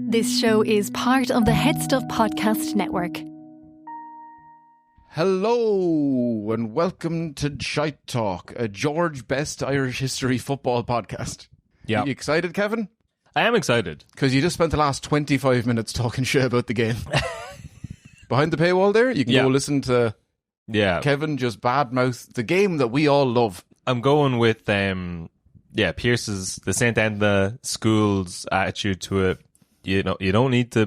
This show is part of the Head Stuff Podcast Network. Hello and welcome to Shite Talk, a George Best Irish History football podcast. Yeah. You excited, Kevin? I am excited. Because you just spent the last 25 minutes talking shit about the game. Behind the paywall there, you can go listen to Kevin just badmouth the game that we all love. I'm going with Pierce's, the St. Enda school's attitude to it. You know, you don't need to...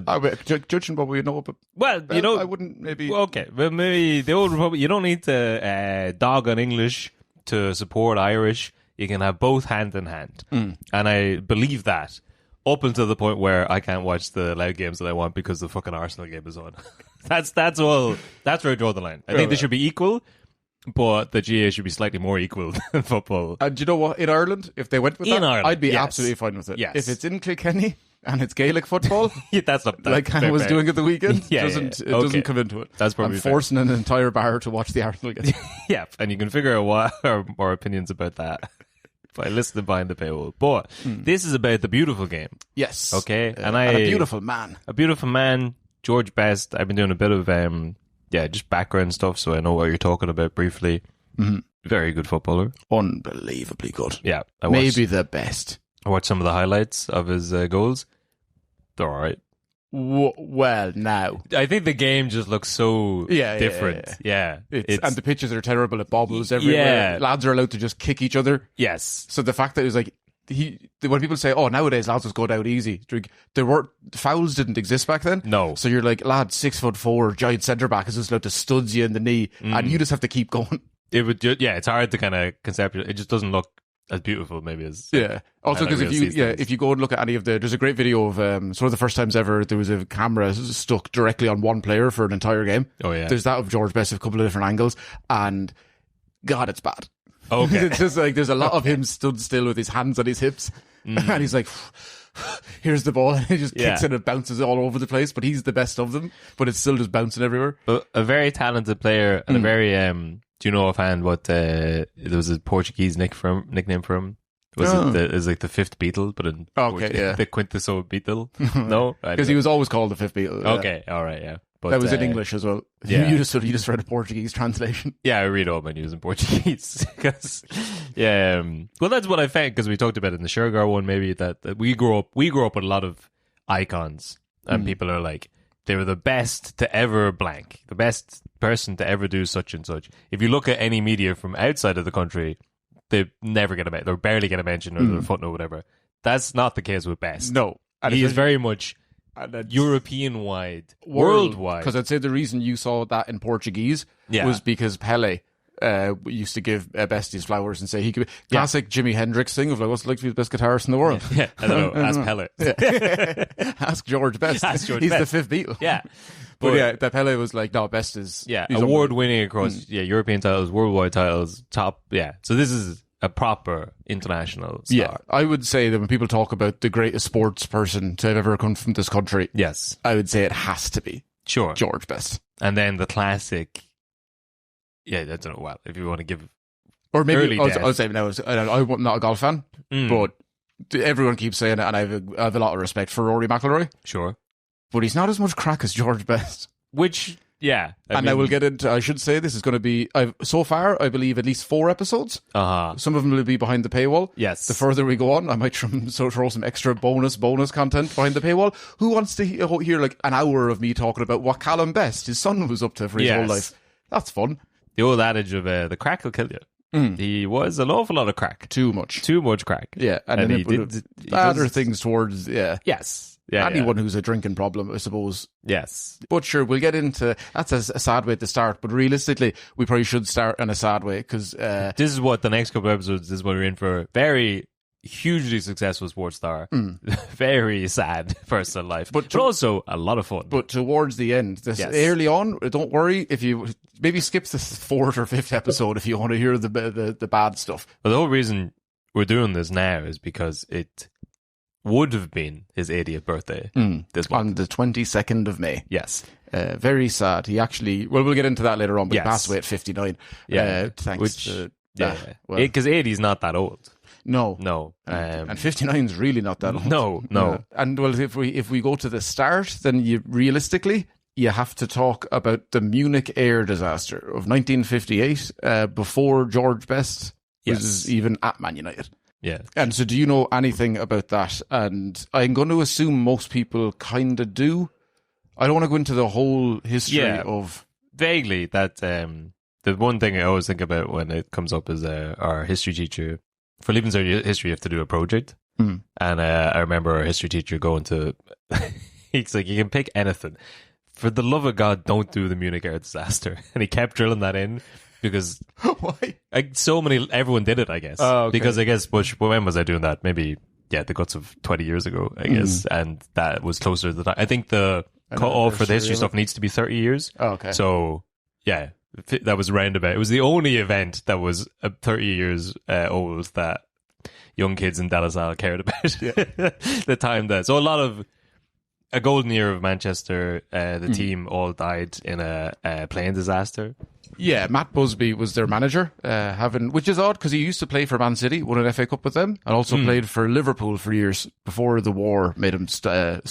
Judging what we know, but... Well, you know... I wouldn't maybe... Okay, well, maybe the Old Republic, you don't need to dog on English to support Irish. You can have both hand in hand. And I believe that up until the point where I can't watch the live games that I want because the fucking Arsenal game is on. That's all. That's where I draw the line. I think they should be equal, but the GA should be slightly more equal than football. And do you know what? In Ireland, if they went with that, Ireland, I'd be absolutely fine with it. Yes. If it's in Kilkenny and it's Gaelic football, that's not like I was doing at the weekend, it doesn't come into it. That's probably I'm forcing an entire bar to watch the Arsenal game. Yeah, and you can figure out what are more opinions about that by listening behind the paywall. But this is about the beautiful game. Yes. Okay, and a beautiful man. A beautiful man, George Best. I've been doing a bit of just background stuff, so I know what you're talking about briefly. Mm-hmm. Very good footballer. Unbelievably good. Yeah. Maybe the best. I watched some of the highlights of his goals. They're all right. Well, now. I think the game just looks so different. Yeah. And the pitches are terrible. It bobbles everywhere. Yeah. Lads are allowed to just kick each other. Yes. So the fact that it was like, when people say, oh, nowadays lads just go down easy, fouls didn't exist back then. No. So you're like, lad, 6'4", giant centre back is just allowed to studs you in the knee, and you just have to keep going. It would it's hard to kind of conceptualize. It just doesn't look as beautiful maybe as Also because if you go and look at any of there's a great video of sort of the first times ever there was a camera stuck directly on one player for an entire game. Oh yeah. There's that of George Best, a couple of different angles, and God, it's bad. Okay. It's just like there's a lot of him stood still with his hands on his hips, and he's like, here's the ball, and he just kicks it and bounces all over the place, but he's the best of them, but it's still just bouncing everywhere. But a very talented player and a very do you know offhand what there was a Portuguese nickname for him? It was like the fifth Beatle, but in the Quintuso Beatle? No? Because he was always called the fifth Beatle. Okay, alright, yeah. But, that was in English as well. Yeah. You just read a Portuguese translation. Yeah, I read all my news in Portuguese. Well, that's what I found, because we talked about it in the Shergar one, maybe, that we grew up with a lot of icons, and people are like, they were the best to ever blank, the best person to ever do such and such. If you look at any media from outside of the country, they never get a mention, or barely get a mention, or a footnote, or whatever. That's not the case with Best. No. And he is very much European-wide, worldwide. Because I'd say the reason you saw that in Portuguese was because Pele used to give Best his flowers and say he could be classic Jimi Hendrix thing of like, what's it like to be the best guitarist in the world? Yeah. I don't know. Ask Pele. Ask George Best. He's the fifth Beatle. Yeah. But that Pele was like, no, Best is... Yeah, award-winning across European titles, worldwide titles, top... Yeah, so this is a proper international star. Yeah, I would say that when people talk about the greatest sports person to have ever come from this country, yes, I would say it has to be George Best. And then the classic... Yeah, I don't know, well, if you want to give... Or maybe, I was saying, I'm not a golf fan, but everyone keeps saying it, and I have a lot of respect for Rory McIlroy. Sure. But he's not as much crack as George Best. Which, yeah. I will get into, I should say, this is going to be, so far, I believe, at least 4 episodes. Uh-huh. Some of them will be behind the paywall. Yes. The further we go on, I might throw some extra bonus content behind the paywall. Who wants to hear like an hour of me talking about what Callum Best, his son, was up to for his whole life? That's fun. The old adage of the crack will kill you. He was an awful lot of crack. Too much crack. Yeah. And he did other things towards, Yes. Yeah, anyone who's a drinking problem, I suppose. Yes. But sure, we'll get into... That's a sad way to start, but realistically, we probably should start in a sad way, because... this is what the next couple of episodes, this is what we're in for. Very hugely successful sports star. Very sad personal life, but also a lot of fun. But towards the end, early on, don't worry, if you... Maybe skip the 4th or 5th episode if you want to hear the bad stuff. Well, the whole reason we're doing this now is because it... would have been his 80th birthday this month. On the 22nd of May. Yes. Very sad. He actually... Well, we'll get into that later on, but he passed away at 59. Yeah. Thanks to... Yeah. Because 80 is not that old. No. And 59 is really not that old. No. And well, if we go to the start, then realistically, you have to talk about the Munich air disaster of 1958, before George Best was even at Man United. Yeah. And so do you know anything about that? And I'm going to assume most people kind of do. I don't want to go into the whole history of... Vaguely, that the one thing I always think about when it comes up is our history teacher. For Lebensjahr history, you have to do a project. And I remember our history teacher going to... He's like, you can pick anything. For the love of God, don't do the Munich air disaster. And he kept drilling that in because... Why? Everyone did it, I guess. Oh, okay. Because I guess, when was I doing that? Maybe, the guts of 20 years ago, I guess. And that was closer to the time. I think the cut-off for the history stuff needs to be 30 years. Oh, okay. So, yeah, that was roundabout. It was the only event that was 30 years old that young kids in Dallasal cared about. The time that... So a golden year of Manchester, the team all died in a plane disaster. Yeah, Matt Busby was their manager, which is odd because he used to play for Man City, won an FA Cup with them, and also played for Liverpool for years before the war made him stop.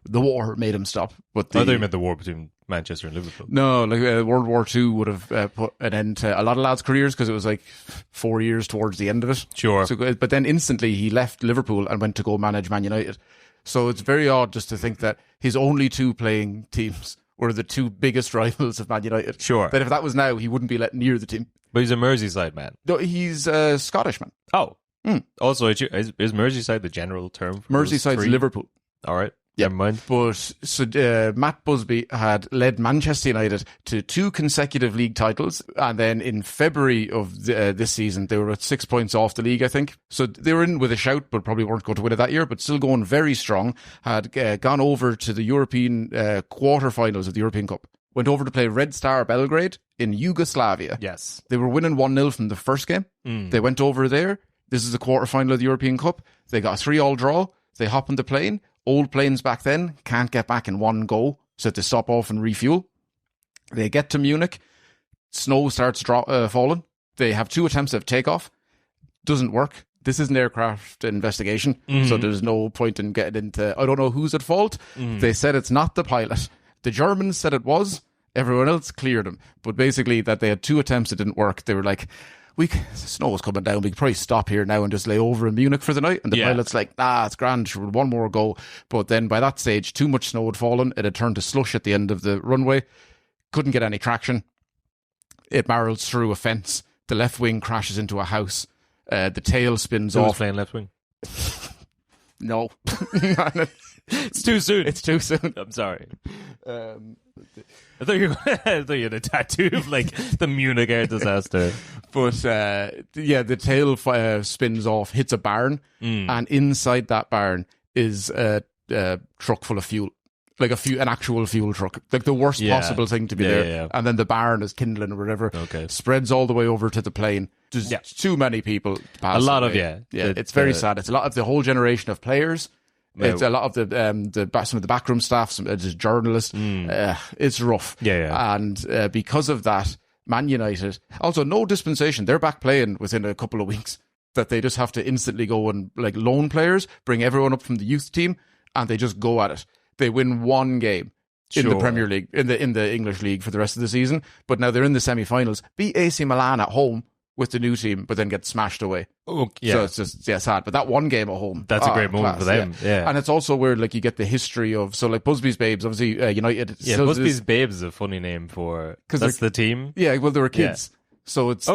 The war made him stop. But I thought you meant the war between Manchester and Liverpool. No, World War II would have put an end to a lot of lads' careers because it was like 4 years towards the end of it. Sure. So, but then instantly he left Liverpool and went to go manage Man United. So it's very odd just to think that his only two playing teams were the two biggest rivals of Man United. Sure. That if that was now, he wouldn't be let near the team. But he's a Merseyside man. No, he's a Scottish man. Oh. Also, is Merseyside the general term for Merseyside Liverpool. All right. Yeah. Never mind. But so Matt Busby had led Manchester United to 2 consecutive league titles, and then in February of this season they were at 6 points off the league, I think. So they were in with a shout, but probably weren't going to win it that year, but still going very strong. Had gone over to the European quarterfinals of the European Cup. Went over to play Red Star Belgrade in Yugoslavia. Yes. They were winning 1-0 from the first game. They went over there. This is the quarterfinal of the European Cup. They got a 3-3 draw. They hop on the plane. Old planes back then can't get back in one go, so they stop off and refuel. They get to Munich. Snow starts falling. They have 2 attempts of takeoff. Doesn't work. This is an aircraft investigation, so there's no point in getting into... I don't know who's at fault. They said it's not the pilot. The Germans said it was. Everyone else cleared them. But basically that they had 2 attempts that didn't work. They were like... Snow was coming down. We could probably stop here now and just lay over in Munich for the night. And the pilot's like, nah, it's grand. One more go. But then by that stage, too much snow had fallen. It had turned to slush at the end of the runway. Couldn't get any traction. It barrels through a fence. The left wing crashes into a house. The tail spins off. Who was playing left wing? No. It's too soon. It's too soon. I'm sorry. I thought you had a tattoo of like the Munich air disaster. But the tail spins off, hits a barn, and inside that barn is a truck full of fuel. Like an actual fuel truck. Like the worst possible thing to be there. Yeah. And then the barn is kindling or whatever. Okay. Spreads all the way over to the plane. There's too many people to pass. A lot away. of, it's very sad. It's a lot of the whole generation of players. It's a lot of some of the backroom staff, some journalists. It's rough. Yeah. And because of that, Man United, also no dispensation. They're back playing within a couple of weeks. That they just have to instantly go and like loan players, bring everyone up from the youth team, and they just go at it. They win 1 game in the Premier League, in the English League for the rest of the season. But now they're in the semi-finals. Beat AC Milan at home with the new team, but then get smashed away. Oh, yeah. So it's just sad. But that 1 game at home, that's a great moment for them. Yeah. And it's also where like you get the history of Busby's Babes, obviously United. Yeah, Busby's Babes is a funny name for that's the team. Yeah, well they were kids. Yeah. So it's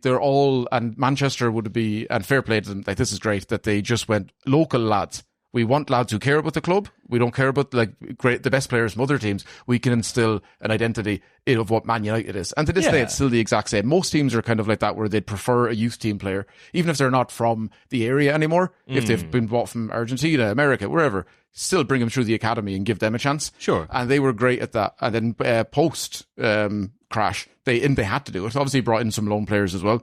they're all, and Manchester would be, and fair play to them, like this is great that they just went local lads. We want lads who care about the club. We don't care about the best players from other teams. We can instill an identity of what Man United is. And to this day, it's still the exact same. Most teams are kind of like that, where they'd prefer a youth team player, even if they're not from the area anymore. If they've been bought from Argentina, America, wherever, still bring them through the academy and give them a chance. Sure. And they were great at that. And then post crash, they had to do it. Obviously, brought in some loan players as well.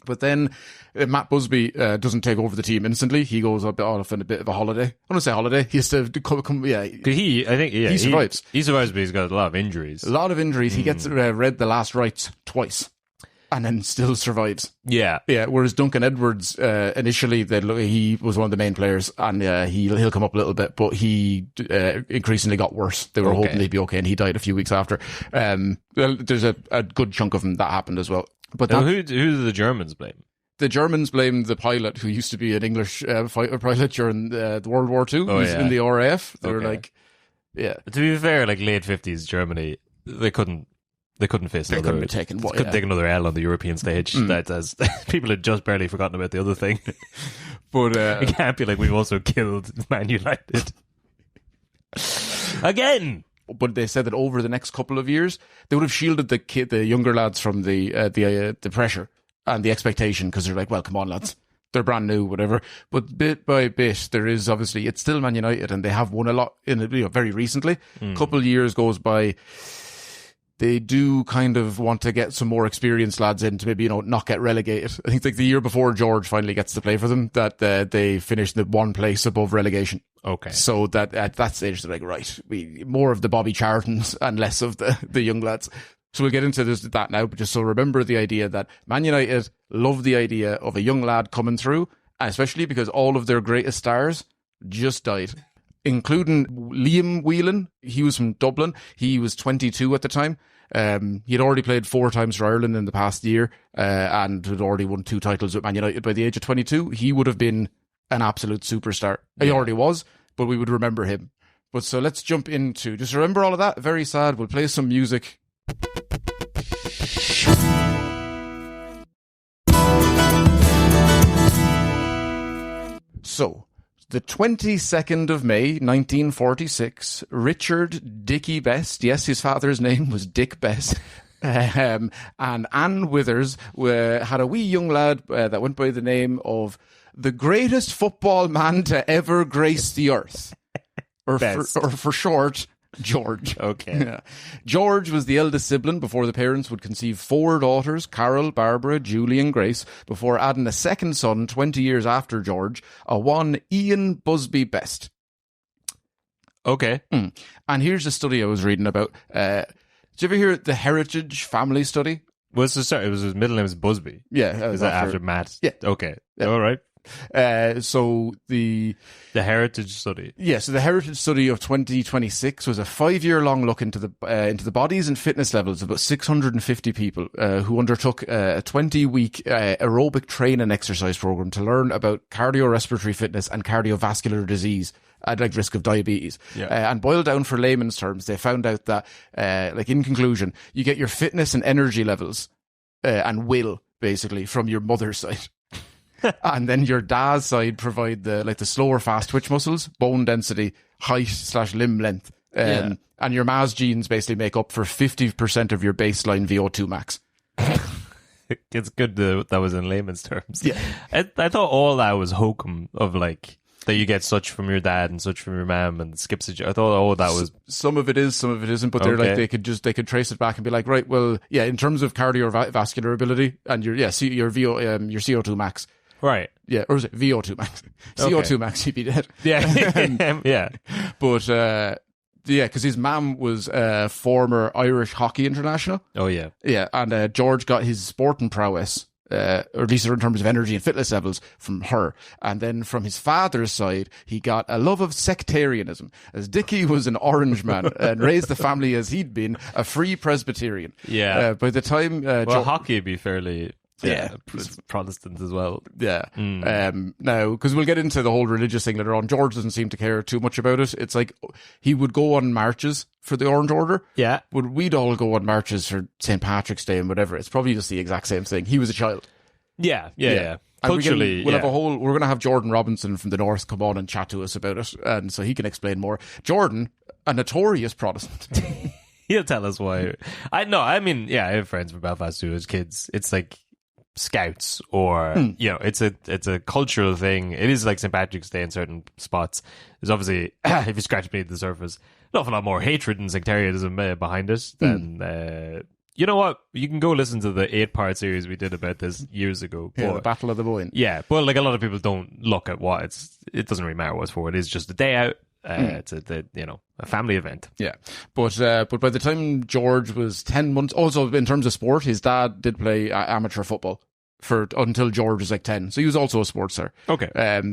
But then Matt Busby doesn't take over the team instantly. He goes off on a bit of a holiday. I don't say holiday. He has to come. Yeah, he survives. He survives, but he's got a lot of injuries. A lot of injuries. He gets read the last rites twice. and then still survives. Yeah. Yeah, whereas Duncan Edwards, initially, he was one of the main players, and he'll come up a little bit, but he increasingly got worse. They were hoping he'd be okay, and he died a few weeks after. Well, there's a good chunk of him that happened as well. But who do the Germans blame? The Germans blamed the pilot, who used to be an English fighter pilot during the World War II. In the RAF. They were like, yeah. To be fair, like late 50s Germany, they couldn't face another. Couldn't take another L on the European stage. That as people had just barely forgotten about the other thing. But it can't be like we've also killed Man United again. But they said that over the next couple of years, they would have shielded the younger lads from the pressure and the expectation, because they're like, well, come on, lads, they're brand new, whatever. But bit by bit, there is obviously, it's still Man United, and they have won a lot very recently. A couple of years goes by. They do kind of want to get some more experienced lads in to maybe, not get relegated. I think like the year before George finally gets to play for them, that they finished the one place above relegation. Okay. So that at that stage, they're like, right, we more of the Bobby Charltons and less of the young lads. So we'll get into that now, but just so remember the idea that Man United love the idea of a young lad coming through, and especially because all of their greatest stars just died, including Liam Whelan. He was from Dublin. He was 22 at the time. He had already played 4 times for Ireland in the past year, and had already won 2 titles with Man United by the age of 22. He would have been an absolute superstar. He already was, but we would remember him. But so let's jump into, just remember all of that. Very sad. We'll play some music. So, the 22nd of May, 1946, Richard Dickie Best, yes, his father's name was Dick Best, and Anne Withers had a wee young lad that went by the name of the greatest football man to ever grace the earth. Or for short, George. Okay. Yeah. George was the eldest sibling before the parents would conceive 4 daughters, Carol, Barbara, Julie and Grace, before adding a second son 20 years after George, a one Ian Busby Best. Okay. And here's a study I was reading about. Did you ever hear the Heritage Family Study? It was his middle name was Busby. Yeah. Is that after Matt? Yeah. Okay. Yeah. All right. So the Heritage Study. Yeah, so the Heritage Study of 2026 was a 5-year-long look into the bodies and fitness levels of about 650 people who undertook a 20-week aerobic training exercise program to learn about cardiorespiratory fitness and cardiovascular disease at like risk of diabetes. Yeah. And boiled down for layman's terms, they found out that, in conclusion, you get your fitness and energy levels and will basically from your mother's side. And then your dad's side provide the slower fast twitch muscles, bone density, height/limb length. And your ma's genes basically make up for 50% of your baseline VO2 max. It's good that was in layman's terms. Yeah. I thought all that was hokum of like that you get such from your dad and such from your mom and skips it. I thought that was some of it is, some of it isn't, but they're like they could trace it back and be like, right, well, yeah, in terms of cardiovascular ability and your CO2 max. Right. Yeah, or is it VO2 max? CO2 max, he'd be dead. Yeah. Yeah. But because his mum was a former Irish hockey international. Oh, yeah. Yeah, and George got his sporting prowess, or at least in terms of energy and fitness levels, from her. And then from his father's side, he got a love of sectarianism, as Dickie was an orange man and raised the family as he'd been a free Presbyterian. Yeah. By the time... hockey would be fairly... Yeah, Protestant as well. Yeah. Now, because we'll get into the whole religious thing later on, George doesn't seem to care too much about it. It's like he would go on marches for the Orange Order. Yeah. But we'd all go on marches for St. Patrick's Day and whatever. It's probably just the exact same thing. He was a child. Yeah. Culturally, we're going to have Jordan Robinson from the North come on and chat to us about it, and so he can explain more. Jordan, a notorious Protestant. He'll tell us why. I have friends from Belfast who, as kids, it's like Scouts or it's a cultural thing. It is like St. Patrick's Day in certain spots. There's obviously, if you scratch beneath the surface, an awful lot more hatred and sectarianism behind it than you know what, you can go listen to the 8-part series we did about this years ago. The Battle of the Boyne. Yeah, but like a lot of people don't look at what it doesn't really matter what it's for. It is just a day out It's a family event. Yeah, but by the time George was 10 months, also in terms of sport, his dad did play amateur football until George was like 10. So he was also a sports star. Okay.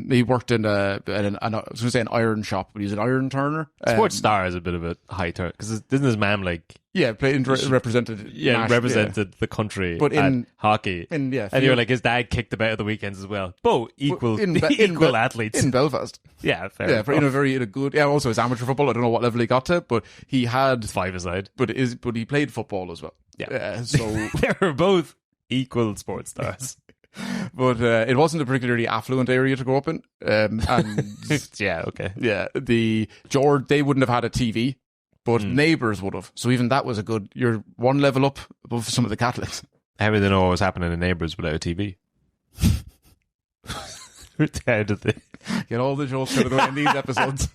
He worked in I was going to say an iron shop, but he was an iron turner. Sports star is a bit of a high turn because isn't his mom like? Yeah, represented the country but in hockey. And you're like, his dad kicked about at the weekends as well. Both equal athletes in Belfast. Yeah, fair. Yeah, in a good. Yeah, also his amateur football. I don't know what level he got to, but he had 5-a-side. But he played football as well. Yeah, so they were both equal sports stars. But it wasn't a particularly affluent area to grow up in. And yeah, okay. Yeah, they wouldn't have had a TV. But neighbours would have. So even that was you're one level up above some of the Catholics. How did they know what was happening in neighbours without a TV? How did they get all the jokes out of the way in these episodes?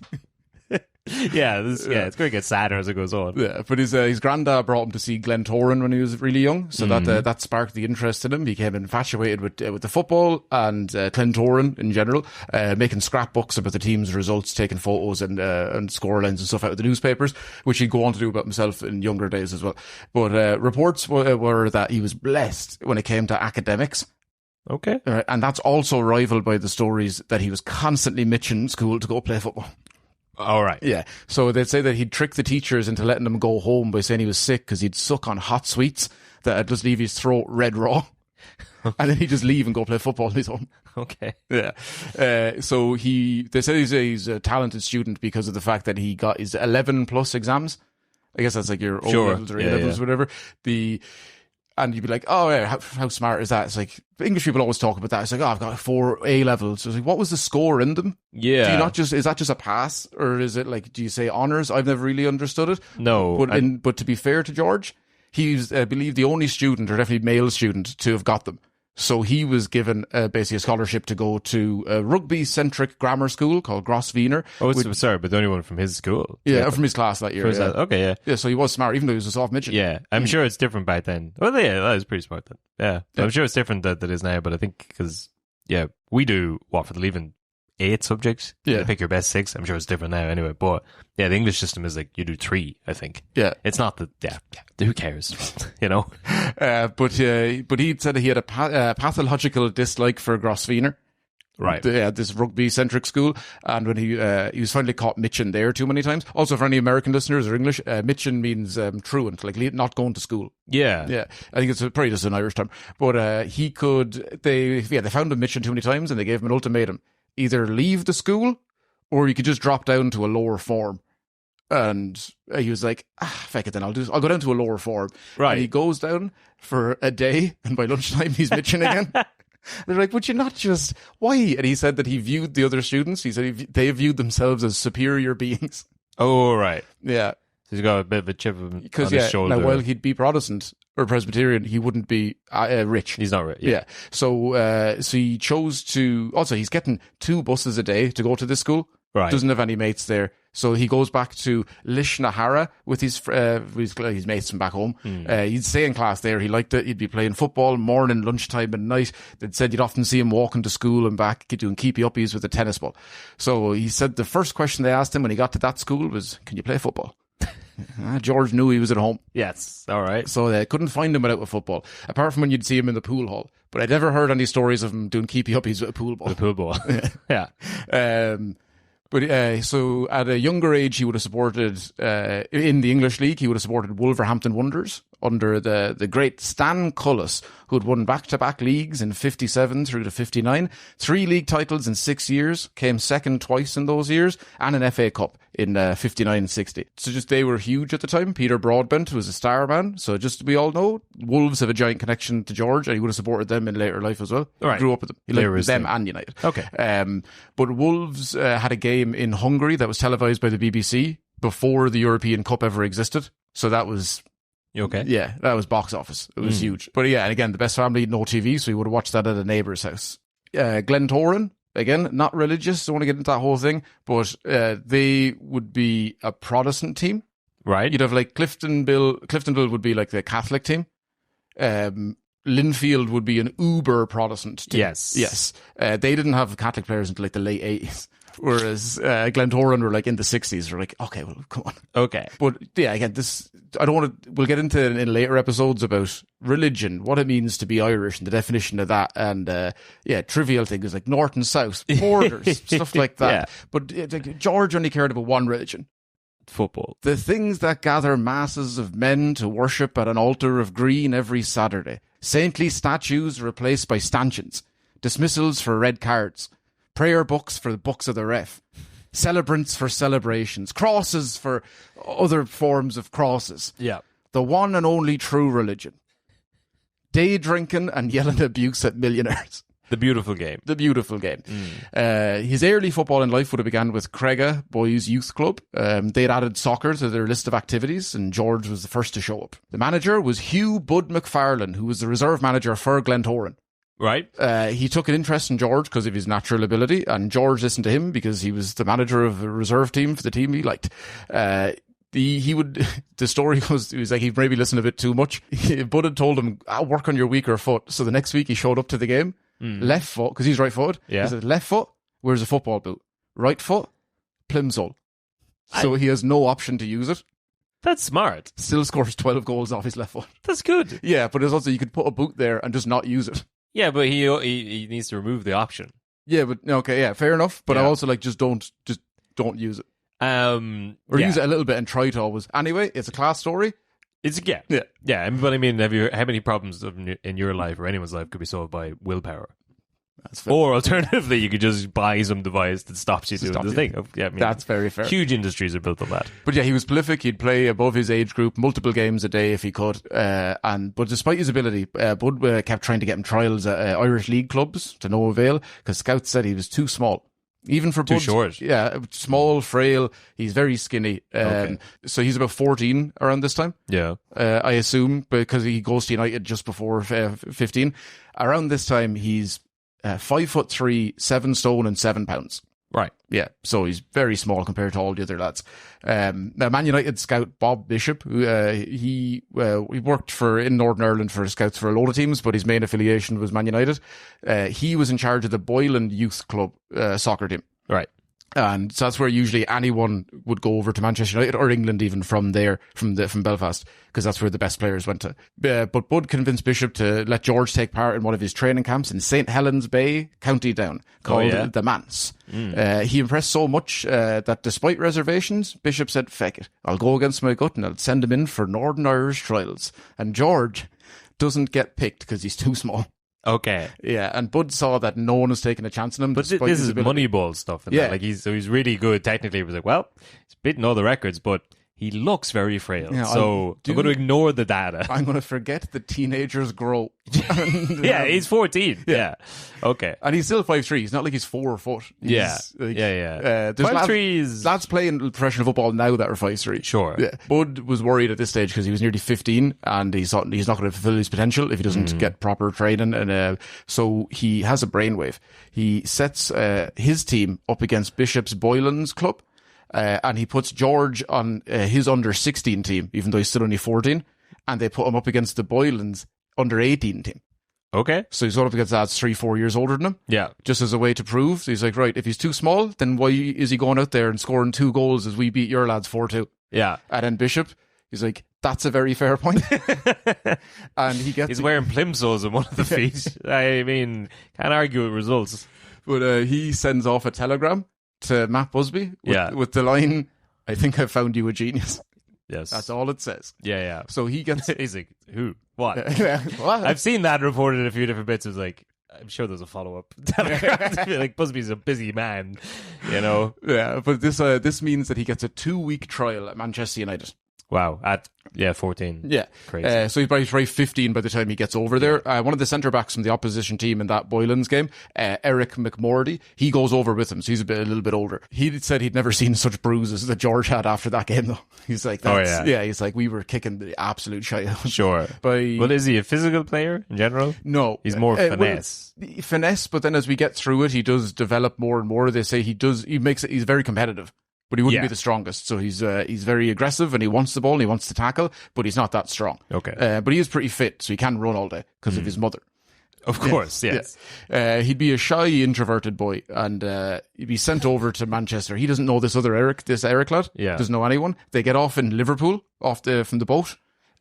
It's going to get sadder as it goes on. Yeah, but his granddad brought him to see Glentoran when he was really young, so that sparked the interest in him. He became infatuated with the football and Glentoran in general, making scrapbooks about the team's results, taking photos and scorelines and stuff out of the newspapers, which he'd go on to do about himself in younger days as well. But reports were that he was blessed when it came to academics. Okay. And that's also rivaled by the stories that he was constantly mitching school to go play football. All right. Yeah. So they'd say that he'd trick the teachers into letting him go home by saying he was sick because he'd suck on hot sweets that'd just leave his throat red raw. And then he'd just leave and go play football on his own. Okay. Yeah. So they say he's a talented student because of the fact that he got his 11 plus exams. I guess that's like your O levels or A levels or whatever. And you'd be like, oh, yeah, how smart is that? It's like, English people always talk about that. It's like, oh, I've got 4 A levels. It's like, what was the score in them? Yeah. Is that just a pass? Or is it like, do you say honours? I've never really understood it. No. But to be fair to George, he's, I believe, the only student, or definitely male student, to have got them. So he was given basically a scholarship to go to a rugby-centric grammar school called Grosvenor. Oh, but the only one from his school. Yeah, from his class that year. Yeah. Okay, yeah. Yeah, so he was smart, even though he was a soft midget. Yeah, I'm sure it's different back then. Well, yeah, that was pretty smart then. Yeah. I'm sure it's different that it is now, but I think because, we do, for the leaving 8 subjects? Yeah. You pick your best 6. I'm sure it's different now anyway, but yeah, the English system is like you do 3, I think. Yeah. It's not who cares, you know? But he said he had a pathological dislike for Grosvenor. Right. This rugby-centric school. And when he was finally caught mitching there too many times. Also, for any American listeners or English, mitching means truant, like not going to school. Yeah. Yeah. I think it's probably just an Irish term. But they found him mitching too many times and they gave him an ultimatum. Either leave the school or you could just drop down to a lower form. And he was like, fuck it then, I'll go down to a lower form. Right. And he goes down for a day and by lunchtime he's mitching again. They're like, would you not just, why? And he said that he viewed the other students, he said they viewed themselves as superior beings. Oh, right. Yeah. So he's got a bit of a chip on his shoulder. Now, while he'd be Protestant or Presbyterian, he wouldn't be rich. He's not rich. Yeah. So he chose to, also he's getting 2 buses a day to go to this school. Right. Doesn't have any mates there. So he goes back to Lishnahara with his mates from back home. He'd stay in class there. He liked it. He'd be playing football morning, lunchtime and night. They'd said you'd often see him walking to school and back doing keepy-uppies with a tennis ball. So he said the first question they asked him when he got to that school was, can you play football? George knew he was at home. Yes, all right. So they couldn't find him without a football, apart from when you'd see him in the pool hall. But I'd never heard any stories of him doing keepy-uppies with a pool ball. With a pool ball. Yeah. So at a younger age, he would have supported, in the English League, he would have supported Wolverhampton Wanderers under the great Stan Cullis, who had won back-to-back leagues in 57 through to 59, 3 league titles in 6 years, came second twice in those years, and an FA Cup in 59-60. So just they were huge at the time. Peter Broadbent was a star man. So just we all know, Wolves have a giant connection to George, and he would have supported them in later life as well. Right. He grew up with them. He liked them and United. Okay. But Wolves had a game in Hungary that was televised by the BBC before the European Cup ever existed. So that was... You okay? Yeah, that was box office. It was huge. But yeah, and again, the best family, no TV, so we would have watched that at a neighbour's house. Glentoran, again, not religious, don't want to get into that whole thing, but they would be a Protestant team. Right. You'd have like Cliftonville would be like the Catholic team. Linfield would be an uber Protestant team. Yes. They didn't have Catholic players until like the late 80s. Whereas Glentoran were like in the 60s. We're like, okay, well, come on. Okay. But yeah, again, I don't want to, we'll get into in later episodes about religion, what it means to be Irish and the definition of that. And trivial things like north and south, borders, stuff like that. Yeah. But George only cared about one religion. Football. The things that gather masses of men to worship at an altar of green every Saturday. Saintly statues replaced by stanchions. Dismissals for red cards. Prayer books for the books of the ref. Celebrants for celebrations. Crosses for other forms of crosses. Yeah. The one and only true religion. Day drinking and yelling abuse at millionaires. The beautiful game. The beautiful game. His early football in life would have begun with Crega Boys Youth Club. They'd added soccer to their list of activities, and George was the first to show up. The manager was Hugh Bud McFarlane, who was the reserve manager for Glentoran. Right. He took an interest in George because of his natural ability, and George listened to him because he was the manager of a reserve team for the team he liked. The story goes, he was like, he maybe listened a bit too much. Bud had told him, work on your weaker foot. So the next week he showed up to the game, left foot, because he's right footed. Yeah. He said, left foot, where's a football boot? Right foot, plimsoll. So he has no option to use it. That's smart. Still scores 12 goals off his left foot. That's good. Yeah, but it's also, you could put a boot there and just not use it. Yeah, but he needs to remove the option. Yeah, but okay, yeah, fair enough. But I Yeah. also like just don't use it. Or Yeah. use it a little bit and try to always. Anyway, it's a class story. It's yeah. But I mean, how many problems in your life or anyone's life could be solved by willpower? That's fair. Or alternatively, you could just buy some device that stops you doing the thing. Yeah, I mean, That's very fair. huge industries are built on that. But yeah, he was prolific. He'd play above his age group, multiple games a day if he could. But despite his ability, Bud kept trying to get him trials at Irish league clubs to no avail because scouts said he was too small. Even for Too Bud, short. Yeah, small, frail. He's very skinny. So he's about 14 around this time. Yeah. I assume, because he goes to United just before 15. Around this time, he's 5'3", 7 stone and 7 pounds. Right. Yeah, so he's very small compared to all the other lads. Now, Man United scout Bob Bishop, who he worked in Northern Ireland for scouts for a load of teams, but his main affiliation was Man United. He was in charge of the Boylan Youth Club soccer team. Right. And so that's where usually anyone would go over to Manchester United or England, even from Belfast, because that's where the best players went to. But Bud convinced Bishop to let George take part in one of his training camps in St. Helens Bay, County Down, called the Manse. He impressed so much that despite reservations, Bishop said, "Feck it, I'll go against my gut and I'll send him in for Northern Irish trials." And George doesn't get picked because he's too small. Okay. Yeah, and Bud saw that no one was taking a chance on him. But despite this his is ability. Moneyball stuff. Yeah. Like he's really good technically. He was like, well, he's beaten all the records, but he looks very frail. Yeah, so I'm going to ignore the data. I'm going to forget that teenagers grow. Yeah, he's 14. Yeah. Okay. And he's still 5'3". He's not like he's 4 foot. Yeah. There's 5'3" is... lads playing professional football now that are 5'3". Sure. Yeah. Bud was worried at this stage because he was nearly 15 and he's not going to fulfill his potential if he doesn't get proper training. And so he has a brainwave. He sets his team up against Bishop's Boylan's club. And he puts George on his under-16 team, even though he's still only 14. And they put him up against the Boylan's under-18 team. Okay. So he's going up against lads 3-4 years older than him. Yeah. Just as a way to prove. So he's like, right, if he's too small, then why is he going out there and scoring 2 goals as we beat your lads 4-2? Yeah. And then Bishop, he's like, that's a very fair point. And he's wearing plimsolls on one of the feet. I mean, can't argue with results. But he sends off a telegram to Matt Busby with the line, "I think I found you a genius." Yes. That's all it says. Yeah. So he gets... He's like, who? What? What? I've seen that reported in a few different bits. It was like, I'm sure there's a follow-up. Like, Busby's a busy man, you know? Yeah, but this means that he gets a 2-week trial at Manchester United. Wow. At 14. Yeah. Crazy. So he's probably 15 by the time he gets over there. One of the centre-backs from the opposition team in that Boylan's game, Eric McMordy, he goes over with him, so he's a little bit older. He said he'd never seen such bruises that George had after that game, though. He's like, he's like, we were kicking the absolute shit out. Sure. But is he a physical player in general? No. He's more finesse. Finesse, but then as we get through it, he does develop more and more. They say he's very competitive. But he wouldn't be the strongest, so he's very aggressive and he wants the ball and he wants to tackle, but he's not that strong. Okay. But he is pretty fit, so he can run all day because of his mother. Of course, yes. Yeah. He'd be a shy, introverted boy, and he'd be sent over to Manchester. He doesn't know this Eric lad. Yeah. Doesn't know anyone. They get off in Liverpool, from the boat,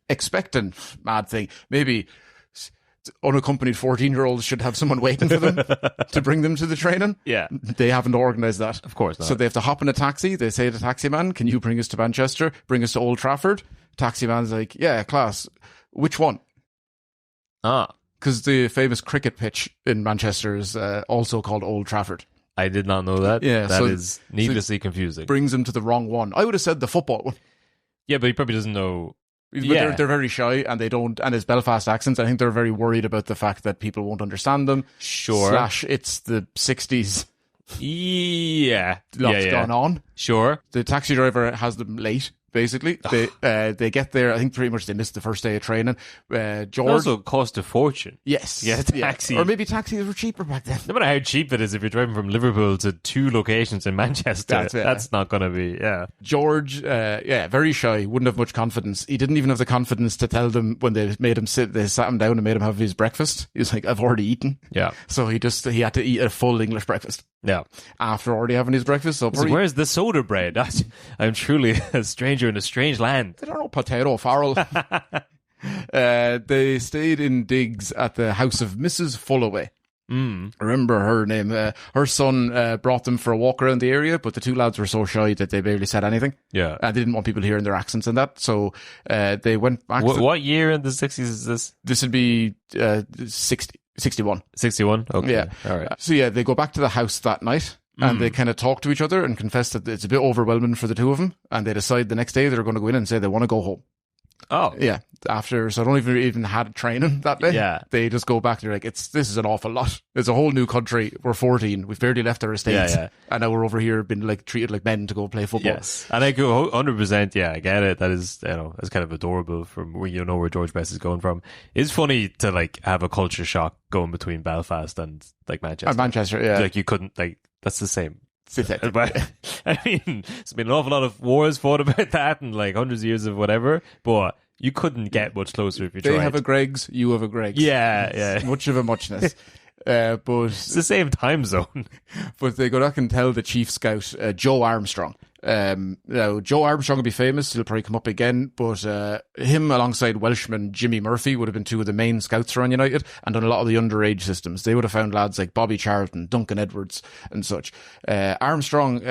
expecting, mad thing, maybe unaccompanied 14-year-olds should have someone waiting for them to bring them to the training. Yeah. They haven't organised that. Of course not. So they have to hop in a taxi. They say to the taxi man, can you bring us to Manchester? Bring us to Old Trafford? Taxi man's like, yeah, class. Which one? Because the famous cricket pitch in Manchester is also called Old Trafford. I did not know that. Yeah, that is needlessly confusing. Brings him to the wrong one. I would have said the football one. Yeah, but he probably doesn't know. But they're very shy, and they don't. And his Belfast accents, I think they're very worried about the fact that people won't understand them. Sure. / it's the 60s. Yeah. Lots gone on. Sure. The taxi driver has them late. Basically, they get there. I think pretty much they missed the first day of training. George it also cost a fortune. Yes, yeah, taxi. Or maybe taxis were cheaper back then. No matter how cheap it is, if you're driving from Liverpool to 2 locations in Manchester, that's not going to be. Yeah, George, very shy. Wouldn't have much confidence. He didn't even have the confidence to tell them when they made him sit. They sat him down and made him have his breakfast. He was like, "I've already eaten." Yeah. So he had to eat a full English breakfast. Yeah. After already having his breakfast. So where's the soda bread? I'm truly a stranger in a strange land. I don't know, potato farrell. They stayed in digs at the house of Mrs. Fullaway. I remember her name. Her son brought them for a walk around the area, but the 2 lads were so shy that they barely said anything. Yeah. And they didn't want people hearing their accents and that. So they went back. What year in the 60s is this? This would be 61. 61? Okay. Yeah. All right. So yeah, they go back to the house that night. And they kind of talk to each other and confess that it's a bit overwhelming for the 2 of them. And they decide the next day they're going to go in and say they want to go home. Oh. Yeah. So I don't even had training that day. Yeah. They just go back and they're like, this is an awful lot. It's a whole new country. We're 14. We've barely left our estates. Yeah. And now we're over here being like treated like men to go play football. Yes. And I go 100%. Yeah, I get it. That is, that's kind of adorable from where where George Best is going from. It's funny to like have a culture shock going between Belfast and like Manchester. And Manchester, yeah. Like you couldn't that's the same. But I mean, there's been an awful lot of wars fought about that and like hundreds of years of whatever, but you couldn't get much closer if you tried. They have a Greggs, you have a Greggs. Yeah. Much of a muchness. But it's the same time zone. But they go back and tell the chief scout, Joe Armstrong. Joe Armstrong will be famous. He'll probably come up again. But him alongside Welshman Jimmy Murphy would have been 2 of the main scouts around United and done a lot of the underage systems. They would have found lads like Bobby Charlton, Duncan Edwards and such. Armstrong,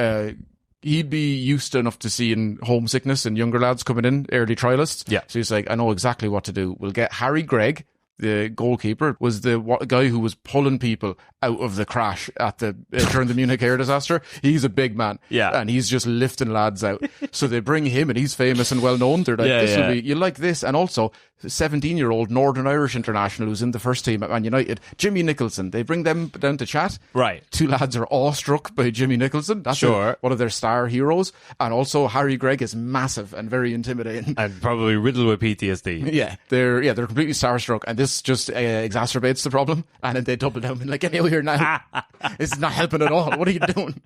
he'd be used enough to seeing homesickness in younger lads coming in, early trialists. Yeah. So he's like, I know exactly what to do. We'll get Harry Gregg. The goalkeeper was the guy who was pulling people out of the crash at during the Munich air disaster. He's a big man, and he's just lifting lads out. So they bring him, and he's famous and well known. They're like, "This will be you like this," and also 17-year-old Northern Irish international who's in the first team at Man United, Jimmy Nicholson. They bring them down to chat. Right, 2 lads are awestruck by Jimmy Nicholson. That's one of their star heroes, and also Harry Gregg is massive and very intimidating, and probably riddled with PTSD. Yeah, they're completely starstruck, and this just exacerbates the problem. And then they double down and like, get out here now. It's not helping at all. What are you doing?